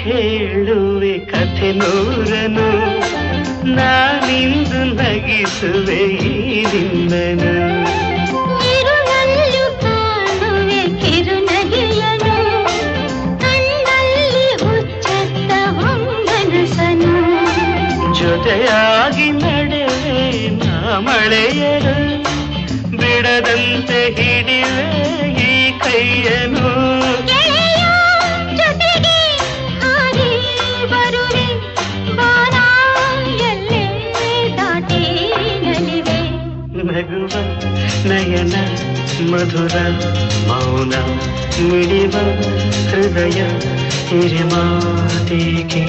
ಹೇಳುವೆ ಕಥೆ ನೂರನು ನಾನಿಂದು ನಗಿಸುವೆ ಈ ನಿನ್ನನು ಇರುಳಲ್ಲೂ ಕಾಣುವೆ ಕಿರುನಗೆಯನು ಕಣ್ಣಲ್ಲಿ ಹುಚ್ಚತ್ತ ಹೊಂಗನಸನು ಜೊತೆಯಾಗಿ ನಡೆವೆ ನಾ ಮಳೆಯರು ಬಿಡದಂತೆ ಹಿಡಿವೆ ಈ ಕೈಯನು ನಗುವ ನಯನ ಮಧುರ ಮೌನ ಮಿಡಿವ ಹೃದಯ ಹಿರಿಮಾತಿಗೆ